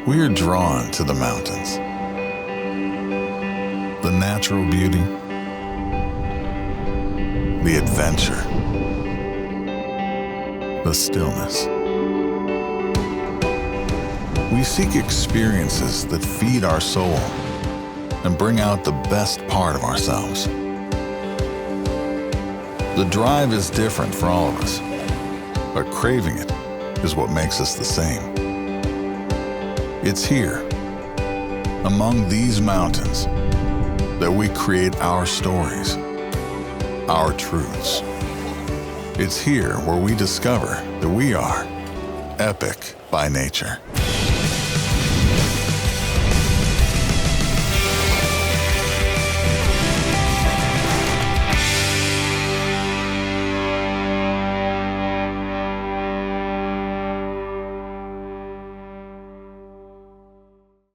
We are drawn to the mountains, the natural beauty, the adventure, the stillness. We seek experiences that feed our soul and bring out the best part of ourselves. The drive is different for all of us, but craving it is what makes us the same. It's here, among these mountains, that we create our stories, our truths. It's here where we discover that we are epic by nature.